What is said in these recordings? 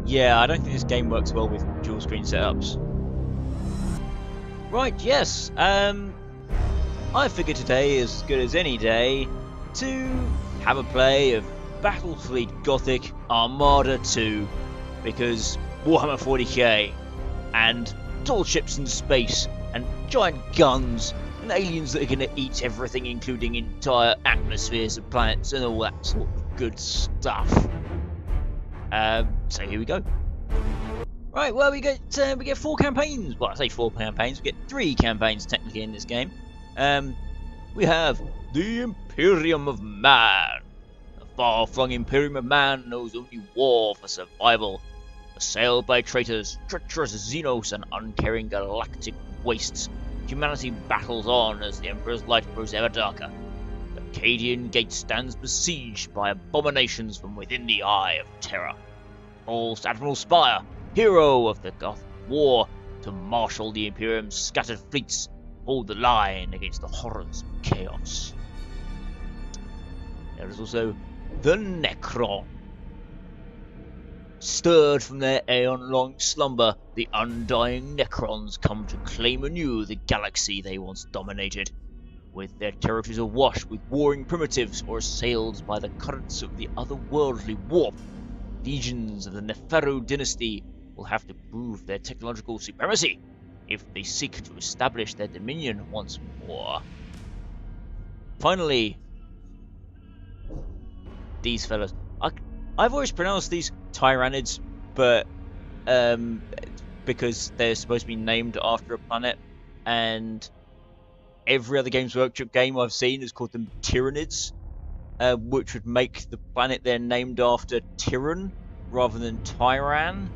Yeah, I don't think this game works well with dual screen setups. Right, yes. I figure today is as good as any day to have a play of Battlefleet Gothic Armada 2, because Warhammer 40k and starships in space and giant guns and aliens that are going to eat everything, including entire atmospheres of planets and all that sort of good stuff. So here we go. Right, well, we get 4 campaigns. Well, I say 4 campaigns. We get 3 campaigns technically in this game. We have the Imperium of Man. The far-flung Imperium of Man knows only war for survival. Assailed by traitors, treacherous Xenos, and uncaring galactic wastes, humanity battles on as the Emperor's light grows ever darker. The Cadian Gate stands besieged by abominations from within the Eye of Terror. Falls Admiral Spire, hero of the Gothic War, to marshal the Imperium's scattered fleets, hold the line against the horrors of chaos. There is also the Necron. Stirred from their aeon-long slumber, the undying Necrons come to claim anew the galaxy they once dominated. With their territories awash with warring primitives or assailed by the currents of the otherworldly warp, legions of the Neferu dynasty will have to prove their technological supremacy if they seek to establish their dominion once more. Finally, these fellas. I've always pronounced these Tyrannids, but because they're supposed to be named after a planet, and every other Games Workshop game I've seen has called them Tyranids, which would make the planet they're named after Tyran rather than Tyran.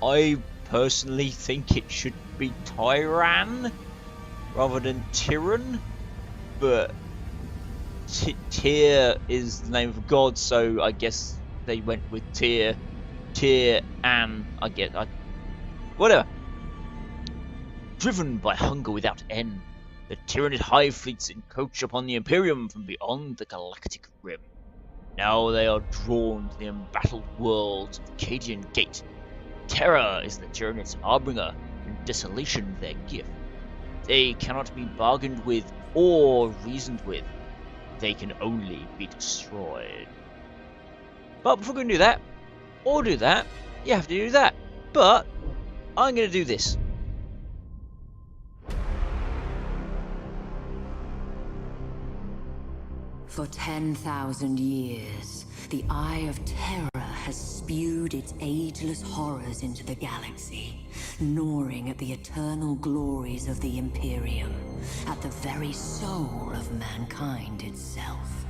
I personally think it should be Tyran rather than Tyran, but Tyr is the name of God, so I guess they went with Tyr. Tyr-an, whatever. Driven by hunger without end, the Tyranid hive fleets encroach upon the Imperium from beyond the galactic rim. Now they are drawn to the embattled worlds of the Cadian Gate. Terror is the Tyranids' harbinger, and desolation their gift. They cannot be bargained with or reasoned with. They can only be destroyed. But before we can do that, or do that, you have to do that. But I'm going to do this. For 10,000 years, the Eye of Terror has spewed its ageless horrors into the galaxy, gnawing at the eternal glories of the Imperium, at the very soul of mankind itself.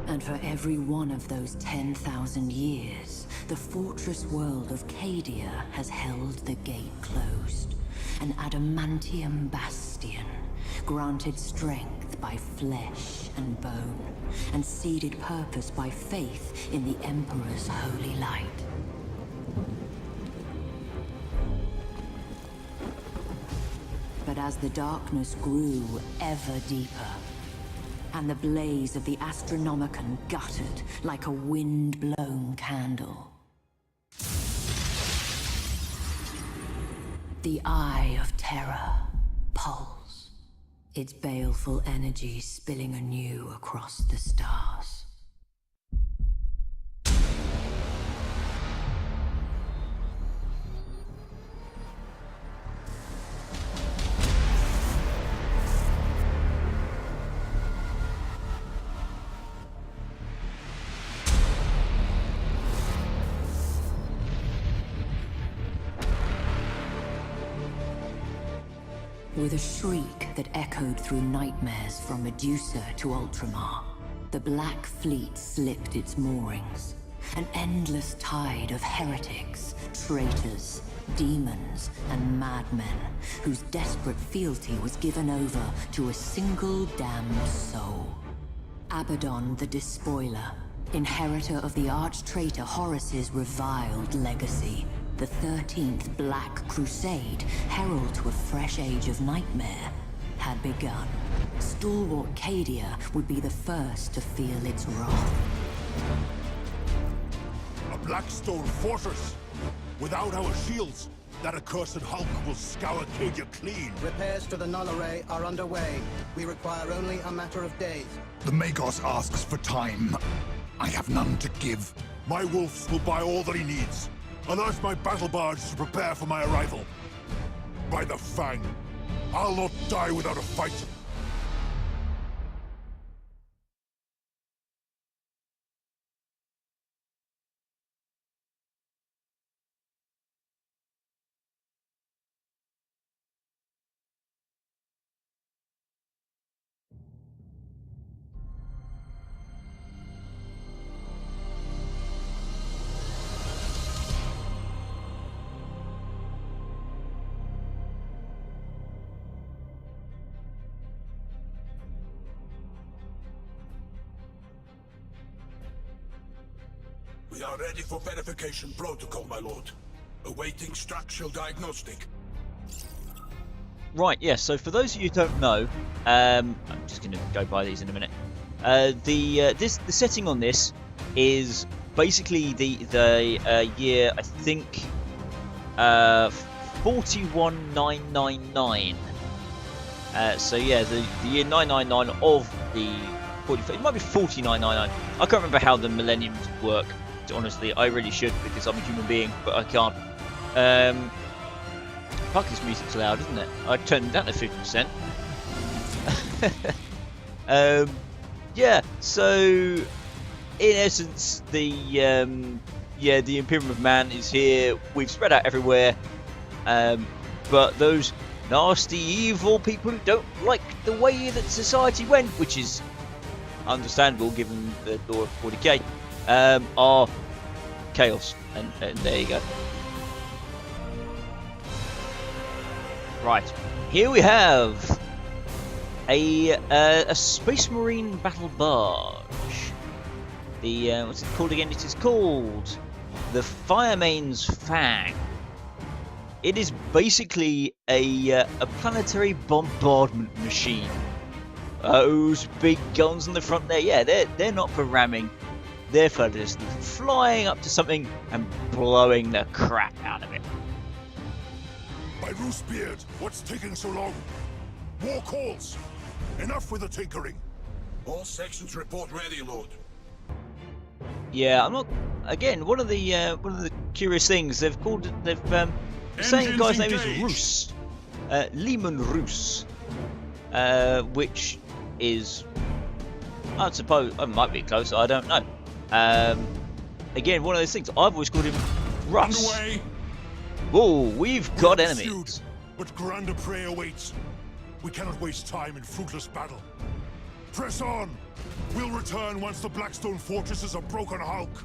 And for every one of those 10,000 years, the fortress world of Cadia has held the gate closed. An adamantium bastion, granted strength by flesh and bone, and seeded purpose by faith in the Emperor's holy light. But as the darkness grew ever deeper, and the blaze of the Astronomicon guttered like a wind-blown candle, the Eye of Terror pulsed, its baleful energy spilling anew across the stars. With a shriek that echoed through nightmares from Medusa to Ultramar, the Black Fleet slipped its moorings. An endless tide of heretics, traitors, demons, and madmen, whose desperate fealty was given over to a single damned soul. Abaddon the Despoiler, inheritor of the arch-traitor Horus's reviled legacy. The 13th Black Crusade, herald to a fresh age of nightmare, had begun. stalwart Cadia would be the first to feel its wrath. A Blackstone fortress! Without our shields, that accursed Hulk will scour Cadia clean. Repairs to the null array are underway. We require only a matter of days. The Magos asks for time. I have none to give. My wolves will buy all that he needs. Alert my battle bards to prepare for my arrival. By the Fang, I'll not die without a fight. We are ready for verification protocol, my lord. Awaiting structural diagnostic. Right, yes, so for those of you who don't know, I'm just going to go by these in a minute. The setting on this is basically the year, I think, 41999. So yeah, the year 999 of the 45, it might be 4999. I can't remember how the millenniums work. Honestly, I really should, because I'm a human being, but I can't. Fuck, this music's loud, isn't it? I turned it down to 50%. Yeah, so in essence, the Imperium of Man is here. We've spread out everywhere, but those nasty, evil people who don't like the way that society went, which is understandable given the law of 40k. Are chaos, and there you go. Right, here we have a Space Marine battle barge. The what's it called again? It is called the Firemane's Fang. It is basically a planetary bombardment machine. Those big guns on the front there, yeah, they're not for ramming. They're for just flying up to something and blowing the crap out of it. By Roosebeard, what's taking so long? War calls! Enough with the tinkering! All sections report ready, Lord. Yeah, I'm not. Again, one of the curious things they've saying the guy's name is Roos, Lehman Roos, which is, I suppose, it might be close. I don't know. Again, one of those things. I've always called him Russ. Underway. Whoa, we've got enemies. But grander prey awaits. We cannot waste time in fruitless battle. Press on! We'll return once the Blackstone fortresses are broken Hulk.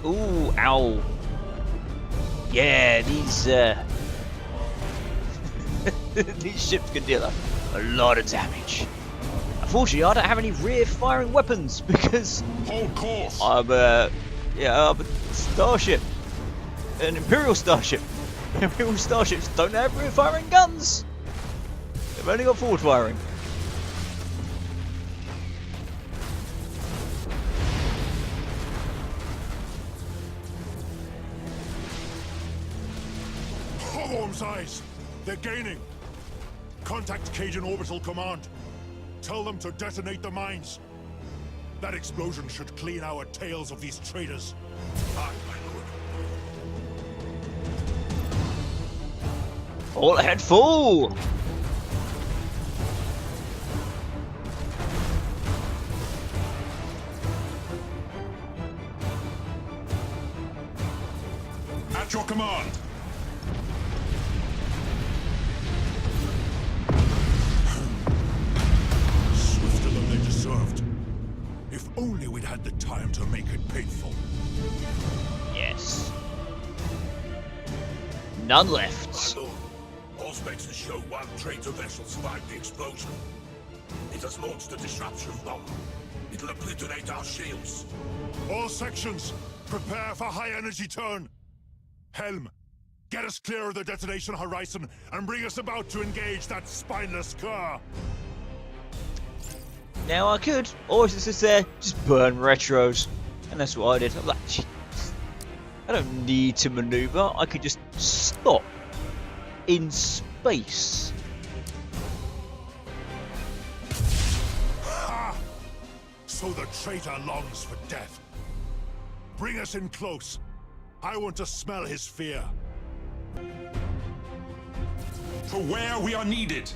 Ooh, ow. Yeah, these these ships can deal a lot of damage. Unfortunately, I don't have any rear-firing weapons because Hold course. I'm a starship, an Imperial starship. Imperial starships don't have rear-firing guns. They've only got forward-firing. Gorbz eyes! They're gaining! Contact Cajun Orbital Command. Tell them to detonate the mines. That explosion should clean our tails of these traitors. Aye, my lord. All ahead full! At your command! Swifter than they deserved. If only we'd had the time to make it painful. Yes. None left. My lord, all specs show one traitor vessel survived the explosion. It has launched a disruption bomb. It'll obliterate our shields. All sections, prepare for high energy turn. Helm, Get us clear of the detonation horizon and bring us about to engage that spineless cur. Now I could, or just sit there, just burn retros. And that's what I did. I'm like, I don't need to maneuver. I could just stop in space. Ha! So the traitor longs for death. Bring us in close. I want to smell his fear. For where we are needed.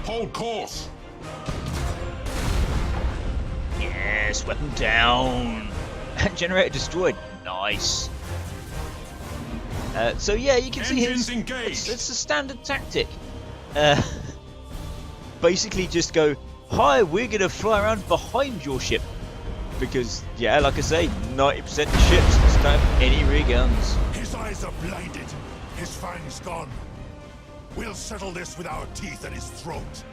Hold course. Yes, weapon down. Generator destroyed. Nice. So yeah, you can see Engines his. engaged. It's a standard tactic. Basically, just go. Hi, we're gonna fly around behind your ship because, yeah, like I say, 90% of ships don't have any rear guns. His eyes are blinded. His fangs gone. We'll settle this with our teeth at his throat.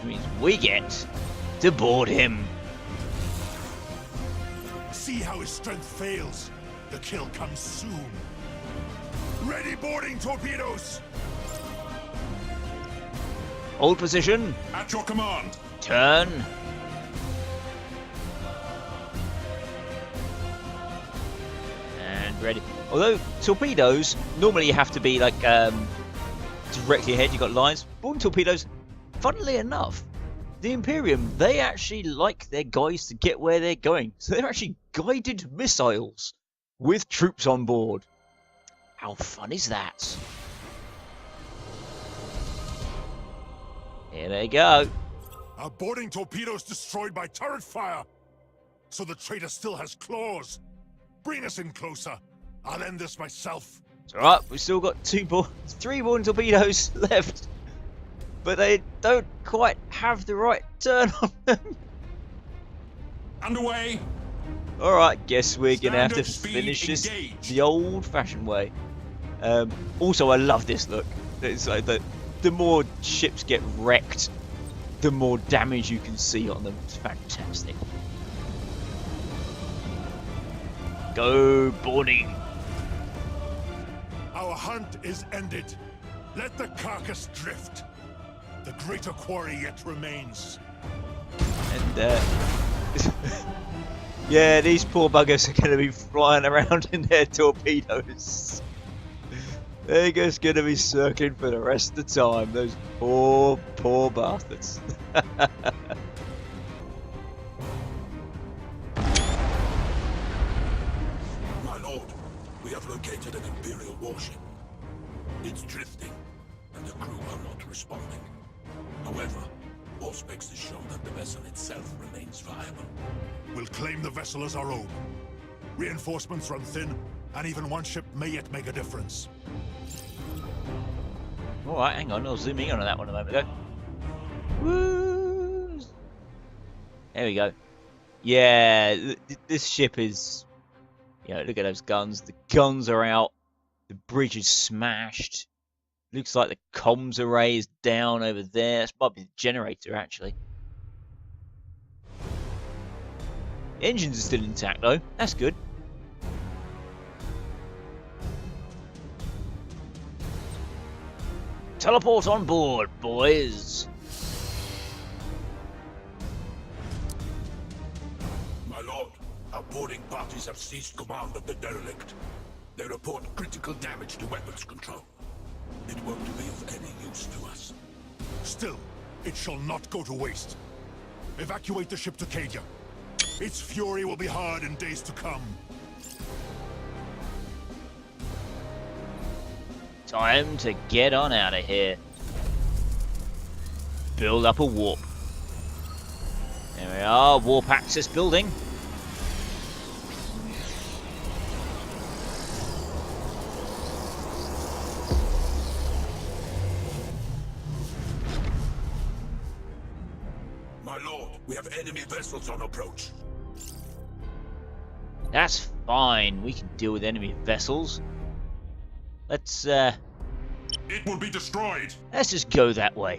It means we get to board him. See how his strength fails. The kill comes soon. Ready boarding torpedoes! Hold position. At your command. Turn. And ready. Although torpedoes normally you have to be like directly ahead. You've got lines. Boarding torpedoes. Funnily enough, the Imperium, they actually like their guys to get where they're going. So they're actually guided missiles with troops on board. How fun is that? Here they go. Our boarding torpedoes destroyed by turret fire. So the traitor still has claws. Bring us in closer. I'll end this myself. It's alright, we've still got three boarding torpedoes left. But they don't quite have the right turn on them. Underway. Alright, guess we're going to have to Standard finish speed this engaged. the old-fashioned way. Also, I love this look. It's like the more ships get wrecked, the more damage you can see on them. It's fantastic. Go boarding. Our hunt is ended. Let the carcass drift. The greater quarry yet remains. And yeah, these poor buggers are going to be flying around in their torpedoes. They're just going to be circling for the rest of the time. Those poor bastards. My lord, we have located an Imperial warship. It's drifting, and the crew are not responding. However, all specs has shown that the vessel itself remains viable. We'll claim the vessel as our own. Reinforcements run thin, and even one ship may yet make a difference. Alright, hang on, I'll zoom in on that one a moment ago. Woo! There we go. Yeah, this ship is... You know, look at those guns. The guns are out. The bridge is smashed. Looks like the comms array is down over there. This might be the generator, actually. The engines are still intact, though. That's good. Teleport on board, boys. My lord, our boarding parties have seized command of the derelict. They report critical damage to weapons control. It won't be of any use to us. Still, it shall not go to waste. Evacuate the ship to Cadia. Its fury will be hard in days to come. Time to get on out of here. Build up a warp. There we are, warp access building. My lord, we have enemy vessels on approach. That's fine, we can deal with enemy vessels. Let's It will be destroyed. just go that way.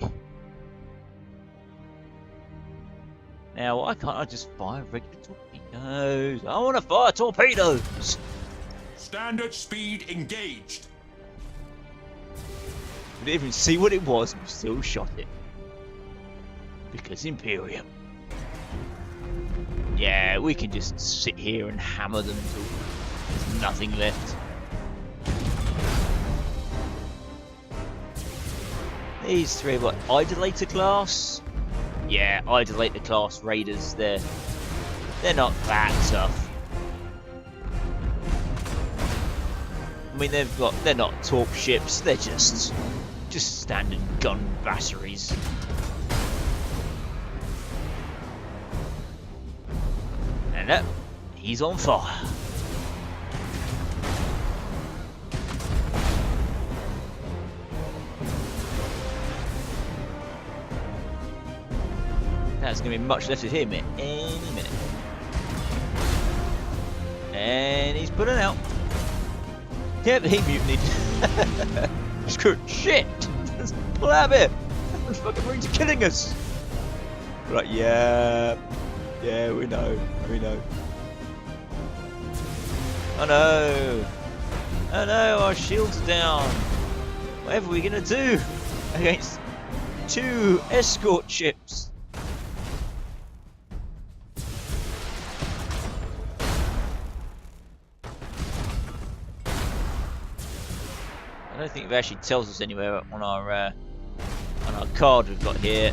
Now, why can't I just fire regular torpedoes? I want to fire torpedoes! Standard speed engaged. We didn't even see what it was, and we still shot it. Because Imperium. Yeah, we can just sit here and hammer them until there's nothing left. These three, what, Idolator class? Yeah, Idolator class raiders, they're not that tough. I mean, they're not torp ships, they're just standard gun batteries. And he's on fire. There's going to be much left of him at any minute. And he's pulling out. Yeah, but he mutinied. Screw it. Shit! Let's pull out of here! The fucking Marines are killing us! We're like, yeah, we know. Oh no! Oh no, our shields are down! Whatever are we gonna do against 2 escort ships? I don't think it actually tells us anywhere on our card we've got here.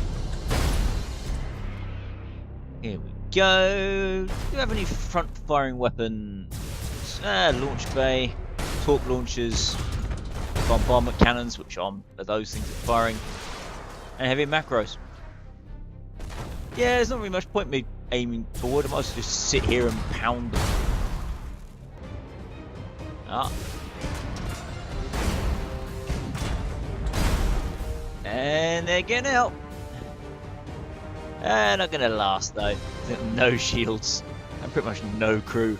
Here we go. Do we have any front-firing weapons? Launch bay, torp launchers, bombardment cannons, which are those things that are firing, and heavy macros. Yeah, there's not really much point me aiming forward. I might as well just sit here and pound them. And they're getting out. Not gonna last though. No shields and pretty much no crew,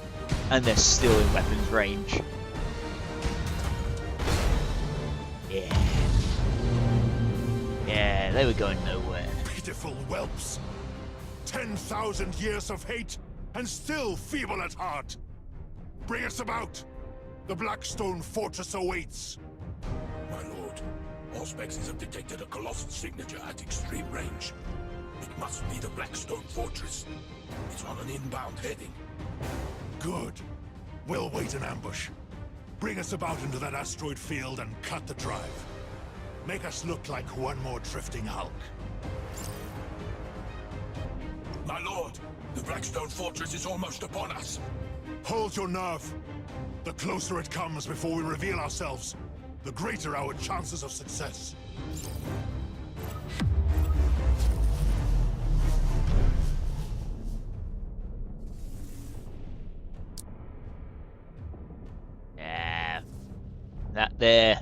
and they're still in weapons range. Yeah, they were going nowhere. Pitiful whelps. 10,000 years of hate, and still feeble at heart. Bring us about. The Blackstone Fortress awaits. My lord, all spexes have detected a colossal signature at extreme range. It must be the Blackstone Fortress. It's on an inbound heading. Good. We'll wait in ambush. Bring us about into that asteroid field and cut the drive. Make us look like one more drifting hulk. My lord, the Blackstone Fortress is almost upon us. Hold your nerve. The closer it comes before we reveal ourselves, the greater our chances of success. Yeah, that there,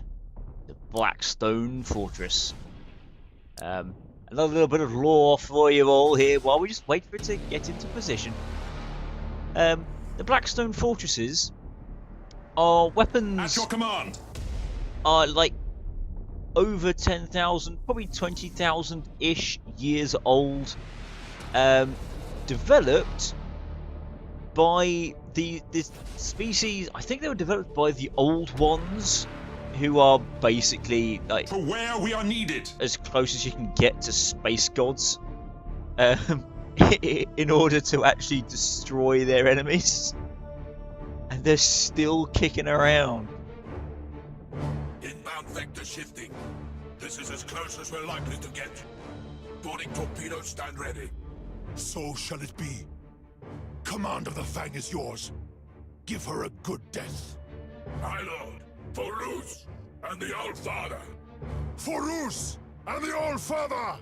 the Blackstone Fortress. Another little bit of lore for you all here while we just wait for it to get into position. The Blackstone Fortresses are weapons. At your command. Are like over 10,000, probably 20,000-ish years old. Developed by this species. I think they were developed by the Old Ones, who are basically like For where we are needed. as close as you can get to space gods, in order to actually destroy their enemies. And they're still kicking around. Inbound vector shifting. This is as close as we're likely to get. Boarding torpedoes stand ready. So shall it be. Command of the Fang is yours. Give her a good death. My lord, for Rus and the Old Father. For Rus and the Old Father!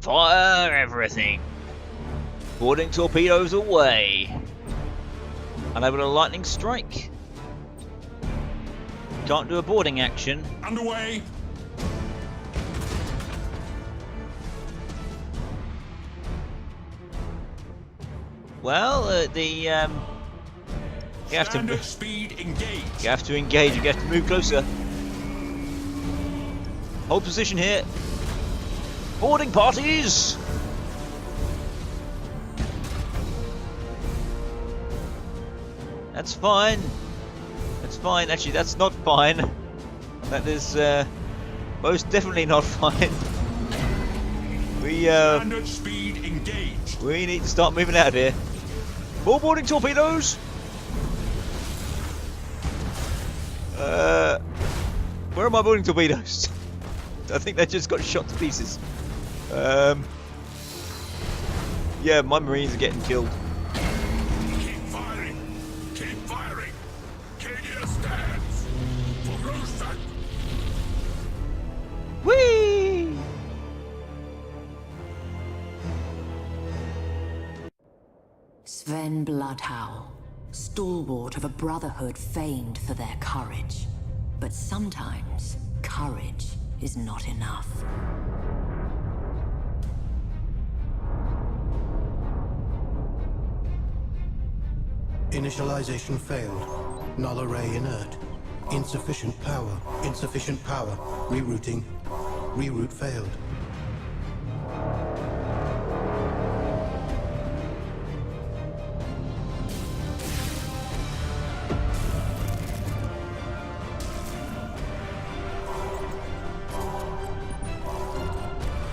Fire everything. Boarding torpedoes away. Unable to lightning strike. Can't do a boarding action. Underway. Well, you have to Standard speed engage. You have to engage. You have to move closer. Hold position here. Boarding parties. That's fine. That's fine. Actually, that's not fine. That is most definitely not fine. We Standard speed engaged. we need to start moving out of here. More boarding torpedoes. Where are my boarding torpedoes? I think they just got shot to pieces. Yeah, my marines are getting killed. Keep firing! Keep firing! Cadia stands! For Rosat! Whee! Sven Bloodhowl, stalwart of a brotherhood famed for their courage. But sometimes, courage is not enough. Initialization failed. Null array inert. Insufficient power. Insufficient power. Rerouting. Reroute failed.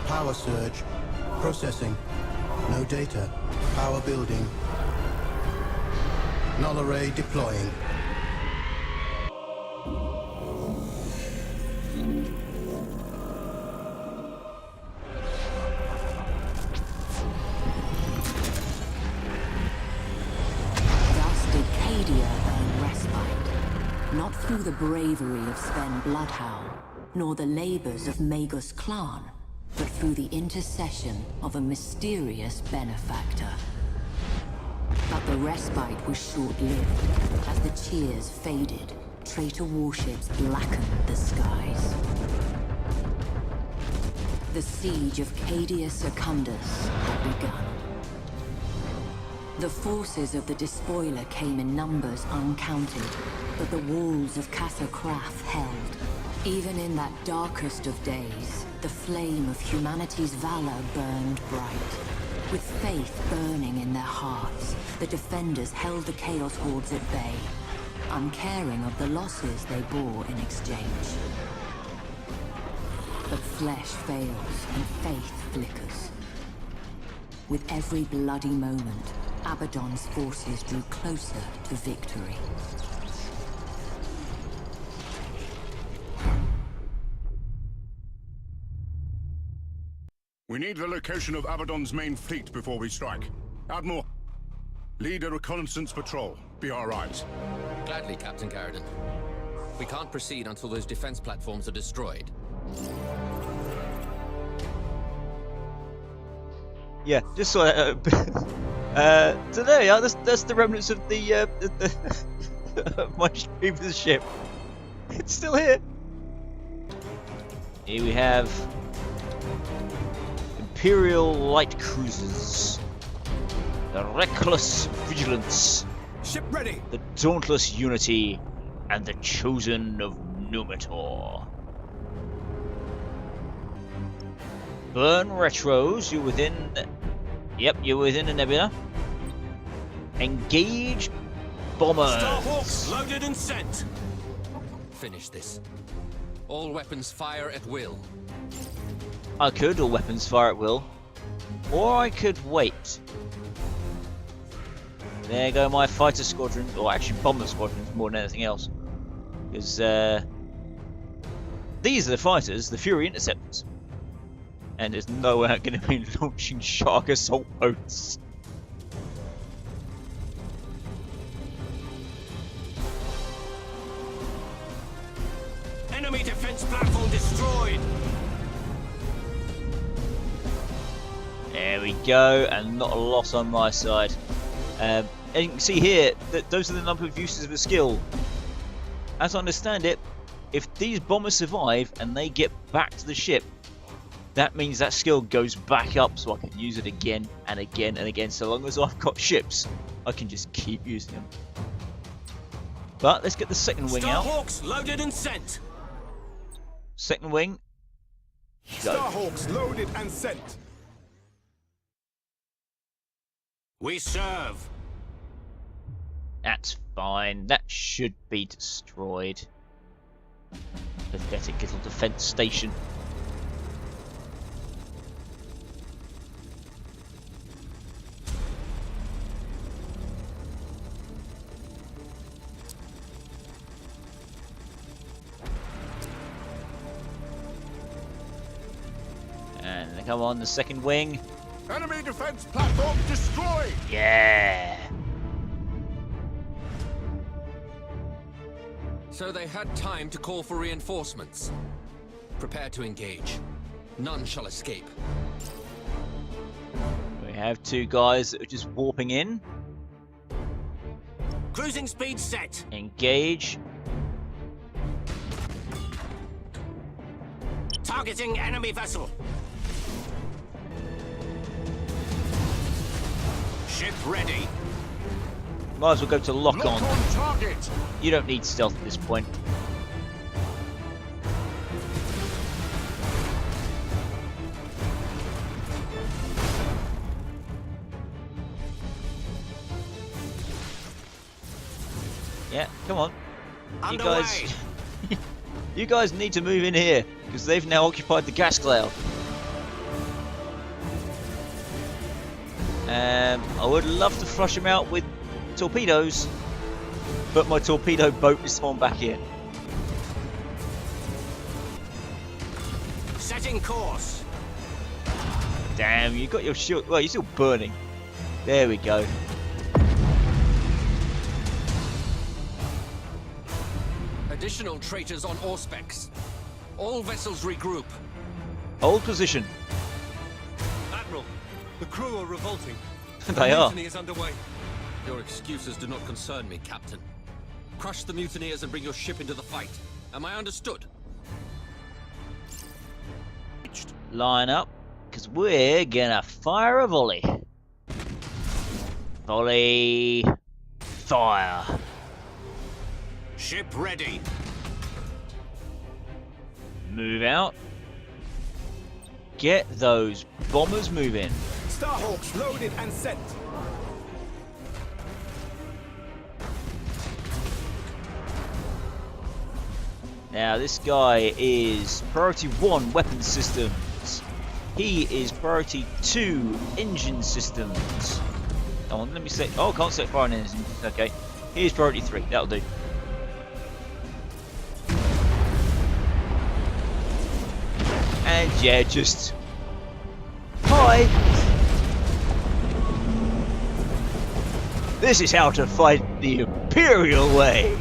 Power surge. Processing. No data. Power building. Null array deploying. Thus did Cadia earn respite, not through the bravery of Sven Bloodhowl, nor the labors of Magus clan, but through the intercession of a mysterious benefactor. But the respite was short-lived. As the cheers faded, traitor warships blackened the skies. The siege of Cadia Secundus had begun. The forces of the despoiler came in numbers uncounted, but the walls of Casa Crath held. Even in that darkest of days, the flame of humanity's valor burned bright. With faith burning in their hearts, the defenders held the Chaos Hordes at bay, uncaring of the losses they bore in exchange. But flesh fails and faith flickers. With every bloody moment, Abaddon's forces drew closer to victory. We need the location of Abaddon's main fleet before we strike. Admiral, lead a reconnaissance patrol. Be our eyes. Gladly, Captain Garrison. We can't proceed until those defense platforms are destroyed. Yeah, just saw that. So there we are. That's the remnants of the of my previous ship. It's still here. Here we have Imperial light cruisers, the reckless vigilance, Ship ready. the dauntless unity, and the chosen of Numitor. Burn retros, you're within. Yep, you're within a nebula. Engage bombers. Starhawks loaded and sent. Finish this. All weapons fire at will. I could, or weapons fire at will, or I could wait. There go my fighter squadrons, or actually bomber squadrons more than anything else, because these are the fighters, the Fury Interceptors, and there's no way I'm going to be launching shark assault boats. Enemy defense platform destroyed. There we go, and not a loss on my side. And you can see here that those are the number of uses of a skill. As I understand it, if these bombers survive and they get back to the ship, that means that skill goes back up, so I can use it again and again and again. So long as I've got ships, I can just keep using them. But let's get the second wing out. Starhawks loaded and sent. Second wing. Go. Starhawks loaded and sent. We serve. That's fine. That should be destroyed. Pathetic little defense station. And come on, the second wing. Enemy defense platform destroyed! Yeah! So they had time to call for reinforcements. Prepare to engage. None shall escape. We have two guys that are just warping in. Cruising speed set. Engage. Targeting enemy vessel. Ship ready. Might as well go to lock on. on target! You don't need stealth at this point. Yeah, come on. You Underway. guys, you guys need to move in here because they've now occupied the gas cloud. I would love to flush them out with torpedoes, but my torpedo boat is spawned back in. Setting course. Damn, you got your shield. Well, you're still burning. There we go. Additional traitors on Auspex. All vessels regroup. Hold position. Admiral, the crew are revolting. They are. Mutiny is underway. Your excuses do not concern me, Captain. Crush the mutineers and bring your ship into the fight. Am I understood? Line up, because we're gonna fire a volley. Volley. Fire. Ship ready. Move out. Get those bombers moving. Starhawks loaded and sent. Now this guy is priority 1 weapon systems. He is priority 2 engine systems. Come on, let me set. Oh, can't set fire on engines. Okay. Here's priority 3. That'll do. And yeah, just hi. This is how to fight the Imperial way.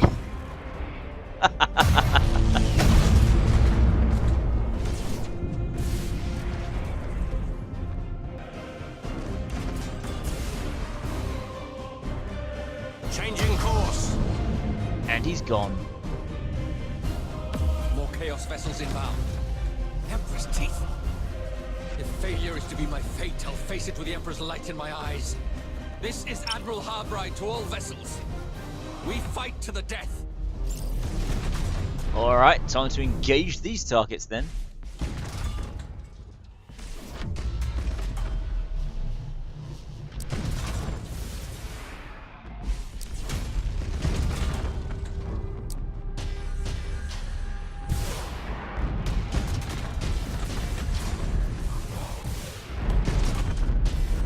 Changing course. And he's gone. More Chaos vessels inbound. Emperor's teeth. If failure is to be my fate, I'll face it with the Emperor's light in my eyes. This is Admiral Harbride to all vessels. We fight to the death. Alright, time to engage these targets then.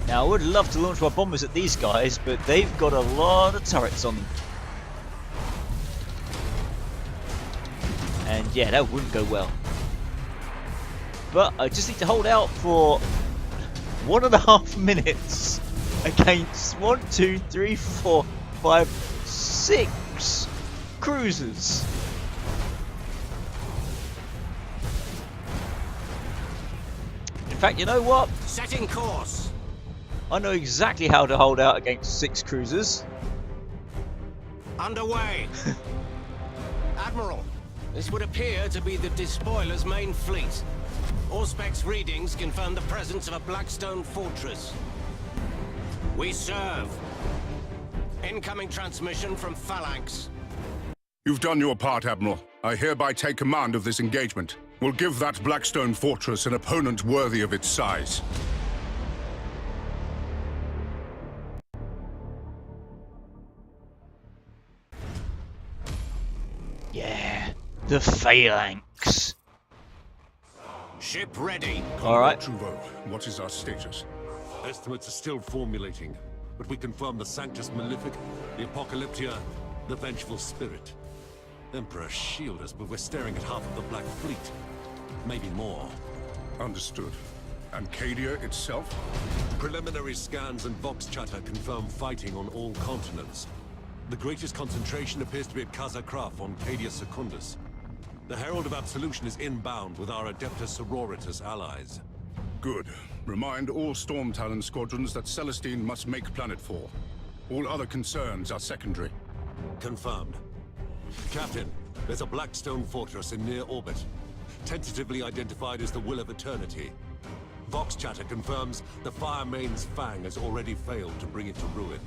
Now I would love to launch my bombers at these guys, but they've got a lot of turrets on them. And yeah, that wouldn't go well. But I just need to hold out for 1.5 minutes against 1, 2, 3, 4, 5, 6 cruisers. In fact, you know what? Setting course. I know exactly how to hold out against 6 cruisers. Underway. Admiral, this would appear to be the despoiler's main fleet. Auspex readings confirm the presence of a Blackstone fortress. We serve. Incoming transmission from Phalanx. You've done your part, Admiral. I hereby take command of this engagement. We'll give that Blackstone fortress an opponent worthy of its size. Yeah, the phalanx. Ship ready. Alright. Truvo, what is our status? Estimates are still formulating, but we confirm the Sanctus Malefic, the Apocalyptia, the Vengeful Spirit. Emperor, shield us, but we're staring at half of the Black Fleet. Maybe more. Understood. And Cadia itself? Preliminary scans and Vox chatter confirm fighting on all continents. The greatest concentration appears to be at Casa Kraf on Cadia Secundus. The Herald of Absolution is inbound with our Adeptus Sororitas allies. Good. Remind all Storm Talon squadrons that Celestine must make planetfall. All other concerns are secondary. Confirmed. Captain, there's a Blackstone fortress in near orbit, tentatively identified as the Will of Eternity. Vox chatter confirms the Fire Main's Fang has already failed to bring it to ruin.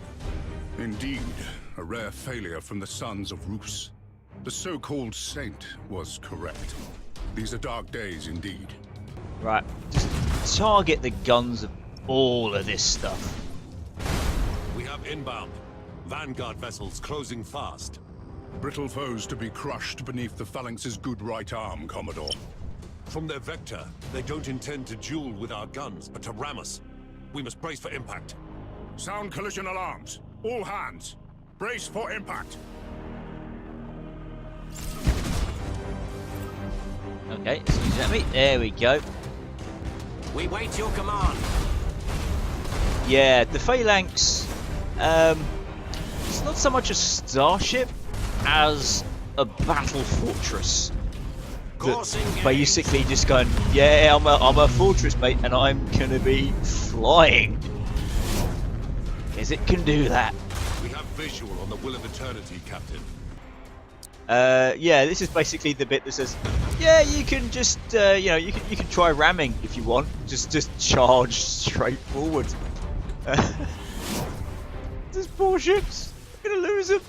Indeed, a rare failure from the sons of Rus. The so-called saint was correct. These are dark days indeed. Right, just target the guns of all of this stuff. We have inbound. Vanguard vessels closing fast. Brittle foes to be crushed beneath the Phalanx's good right arm, Commodore. From their vector, they don't intend to duel with our guns, but to ram us. We must brace for impact. Sound collision alarms. All hands. Brace for impact. Okay, excuse me. There we go. We wait your command. Yeah, the phalanx. It's not so much a starship as a battle fortress. Course That's engaged. basically just going, yeah, I'm a fortress, mate, and I'm gonna be flying. Because it can do that. We have visual on the Will of Eternity, Captain. Yeah, this is basically the bit that says, yeah, you can just, you know, you can try ramming if you want. Just charge straight forward. These poor ships, I'm gonna lose them.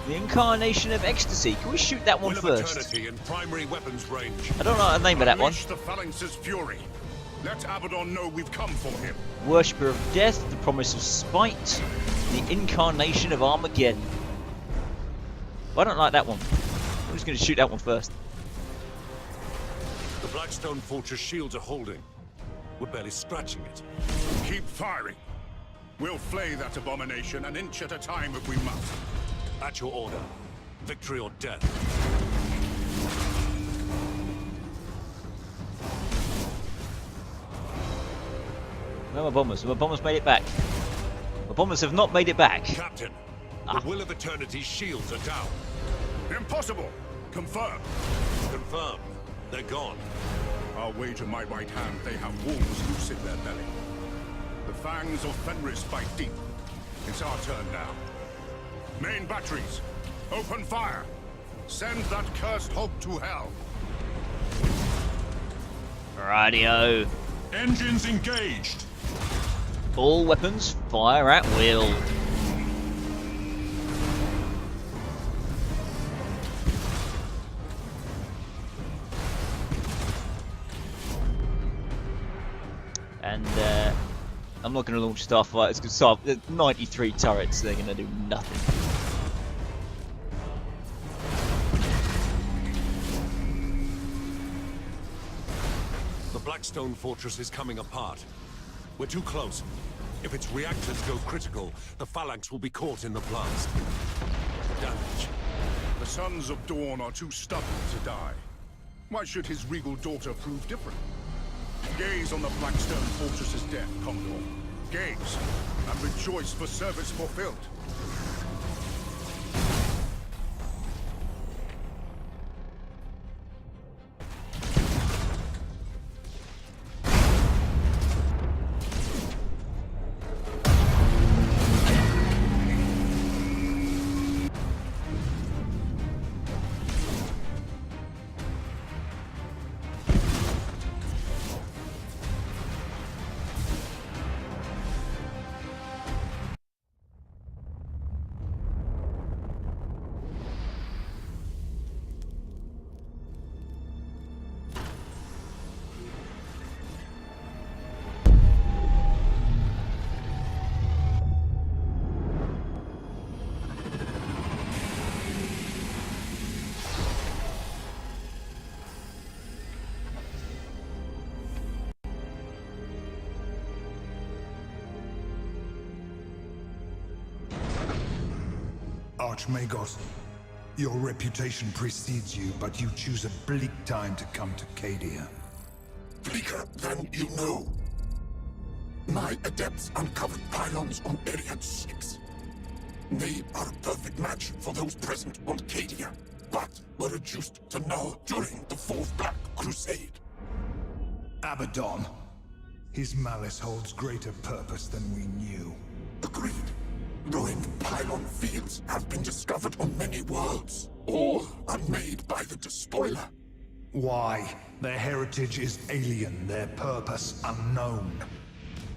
The Incarnation of Ecstasy. Can we shoot that one Will first? of Eternity in primary weapons range. I don't know the name of that one. Unleash the Phalanx's fury. Let Abaddon know we've come for him. Worshipper of Death, the Promise of Spite, the Incarnation of Armageddon. I don't like that one. I'm just going to shoot that one first. The Blackstone Fortress shields are holding. We're barely scratching it. Keep firing. We'll flay that abomination an inch at a time if we must. At your order. Victory or death. Where are my bombers? My bombers made it back. My bombers have not made it back. Captain, the Will of Eternity's shields are down. Impossible. Confirm. Confirmed. They're gone. I'll wager my right hand they have wolves loose in their belly. The fangs of Fenris bite deep. It's our turn now. Main batteries, open fire. Send that cursed hog to hell. Radio. Engines engaged. All weapons fire at will. And I'm not going to launch starfighters because 93 turrets, they're going to do nothing. The Blackstone Fortress is coming apart. We're too close. If its reactors go critical, the Phalanx will be caught in the blast. Damage. The Sons of Dawn are too stubborn to die. Why should his regal daughter prove different? Gaze on the Blackstone Fortress's death, Commodore. Gaze, and rejoice for service fulfilled. Archmagos. Your reputation precedes you, but you choose a bleak time to come to Cadia. Bleaker than you know. My adepts uncovered pylons on Area 6. They are a perfect match for those present on Cadia, but were reduced to null during the Fourth Black Crusade. Abaddon. His malice holds greater purpose than we knew. Agreed. Ruined pylon fields have been discovered on many worlds, all unmade by the Despoiler. Why? Their heritage is alien, their purpose unknown.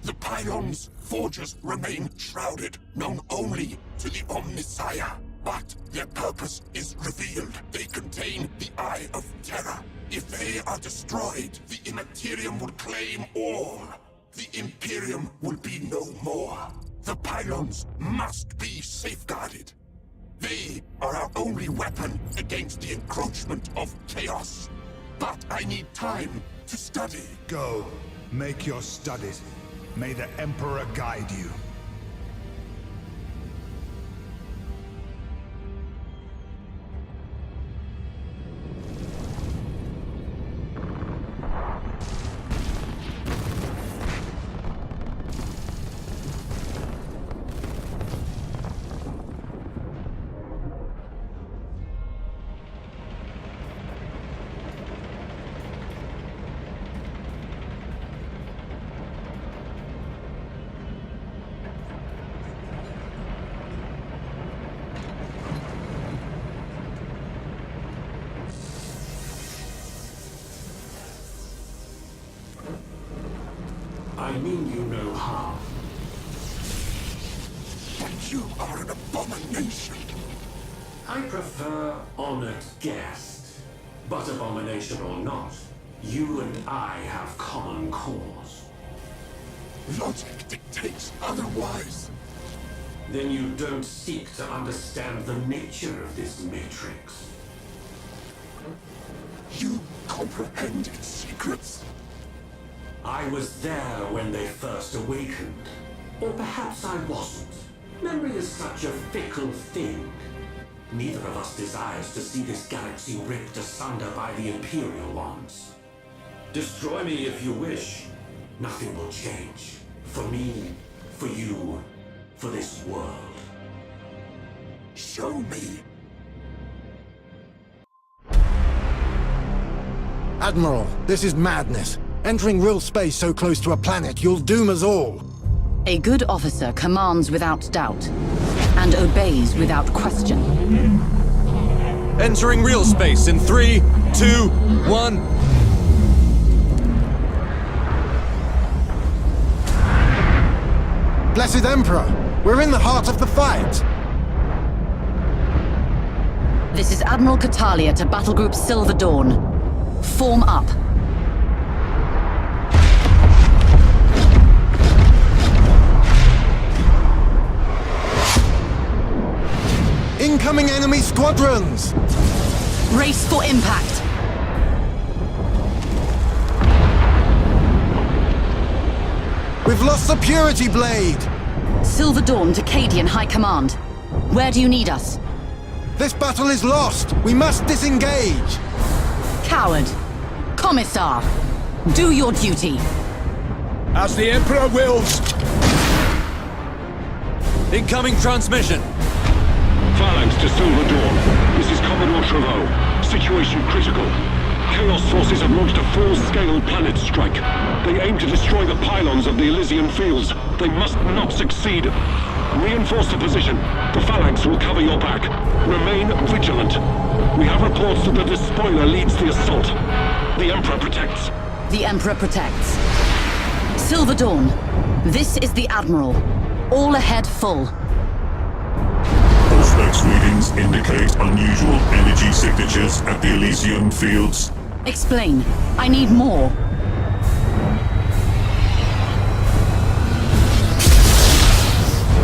The pylons' forges remain shrouded, known only to the Omnissiah. But their purpose is revealed. They contain the Eye of Terror. If they are destroyed, the Immaterium will claim all. The Imperium will be no more. The pylons must be safeguarded. They are our only weapon against the encroachment of chaos. But I need time to study. Go. Make your studies. May the Emperor guide you. I mean you no harm. But you are an abomination. I prefer honored guest. But abomination or not, you and I have common cause. Logic dictates otherwise. Then you don't seek to understand the nature of this matrix. You comprehend its secrets. I was there when they first awakened. Or perhaps I wasn't. Memory is such a fickle thing. Neither of us desires to see this galaxy ripped asunder by the Imperial ones. Destroy me if you wish. Nothing will change. For me, for you, for this world. Show me. Admiral, this is madness. Entering real space so close to a planet, you'll doom us all. A good officer commands without doubt, and obeys without question. Entering real space in 3, 2, 1. Blessed Emperor, we're in the heart of the fight. This is Admiral Cadia to Battle Group Silver Dawn. Form up. Incoming enemy squadrons! Race for impact. We've lost the Purity Blade! Silver Dawn to Cadian High Command. Where do you need us? This battle is lost! We must disengage! Coward. Commissar. Do your duty. As the Emperor wills. Incoming transmission. Phalanx to Silver Dawn. This is Commodore Treveau. Situation critical. Chaos forces have launched a full-scale planet strike. They aim to destroy the pylons of the Elysian fields. They must not succeed. Reinforce the position. The Phalanx will cover your back. Remain vigilant. We have reports that the Despoiler leads the assault. The Emperor protects. The Emperor protects. Silver Dawn. This is the Admiral. All ahead full. Auspex readings indicate unusual energy signatures at the Elysian fields. Explain. I need more.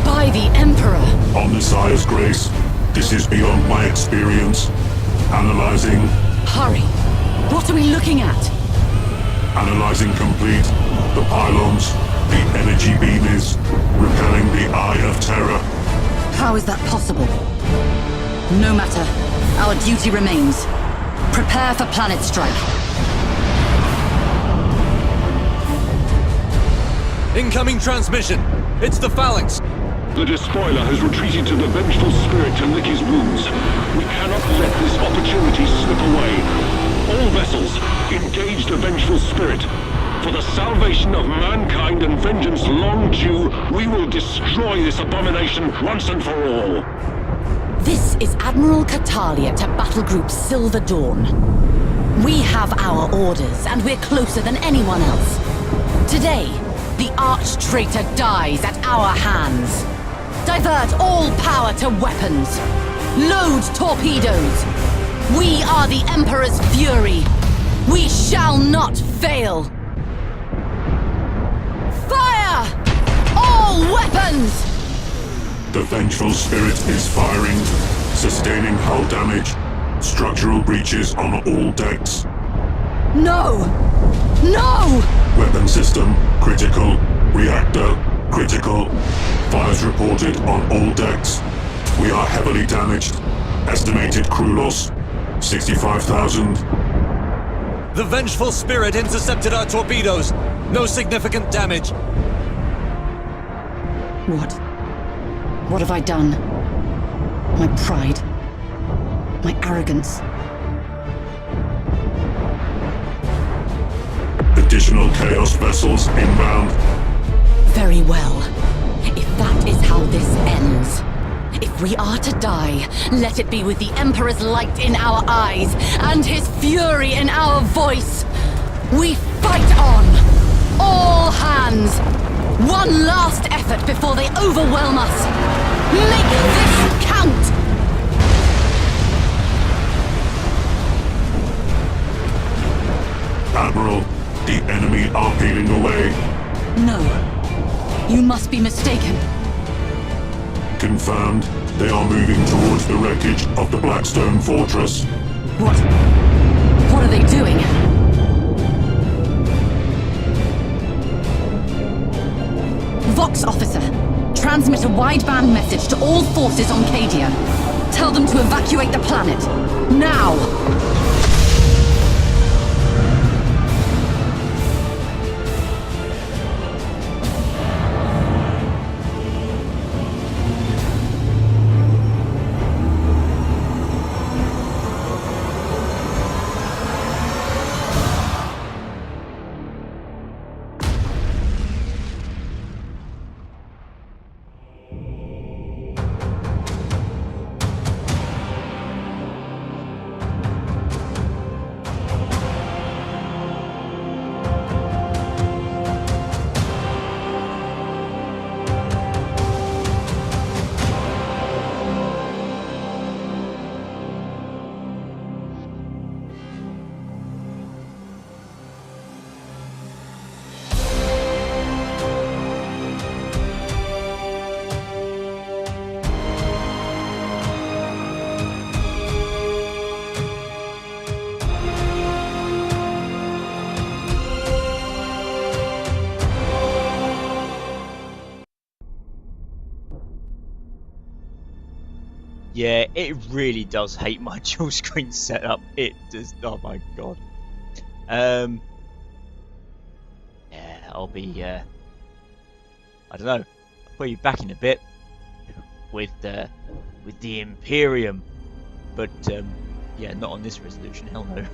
By the Emperor. On the Sire's grace, this is beyond my experience. Analyzing. Hurry. What are we looking at? Analyzing complete. The pylons, the energy beam is repelling the Eye of Terror. How is that possible? No matter. Our duty remains. Prepare for planet strike. Incoming transmission. It's the Phalanx. The Despoiler has retreated to the Vengeful Spirit to lick his wounds. We cannot let this opportunity slip away. All vessels, engage the Vengeful Spirit. For the salvation of mankind and vengeance long due, we will destroy this abomination once and for all. This is Admiral Cadia to Battle Group Silver Dawn. We have our orders, and we're closer than anyone else. Today, the arch-traitor dies at our hands. Divert all power to weapons. Load torpedoes. We are the Emperor's fury. We shall not fail. Fire! All weapons! The Vengeful Spirit is firing, sustaining hull damage, structural breaches on all decks. No! No! Weapon system, critical. Reactor, critical. Fires reported on all decks. We are heavily damaged. Estimated crew loss, 65,000. The Vengeful Spirit intercepted our torpedoes. No significant damage. What? What have I done? My pride. My arrogance. Additional Chaos vessels inbound. Very well. If that is how this ends. If we are to die, let it be with the Emperor's light in our eyes and his fury in our voice. We fight on! All hands! One last effort before they overwhelm us! Make this count! Admiral, the enemy are peeling away. No. You must be mistaken. Confirmed. They are moving towards the wreckage of the Blackstone Fortress. What? What are they doing? Vox officer, transmit a wideband message to all forces on Cadia. Tell them to evacuate the planet. Now! Yeah, it really does hate my dual screen setup. It does. Oh my god. Yeah, I'll be. I don't know. I'll probably be back in a bit with the Imperium, but yeah, not on this resolution. Hell no.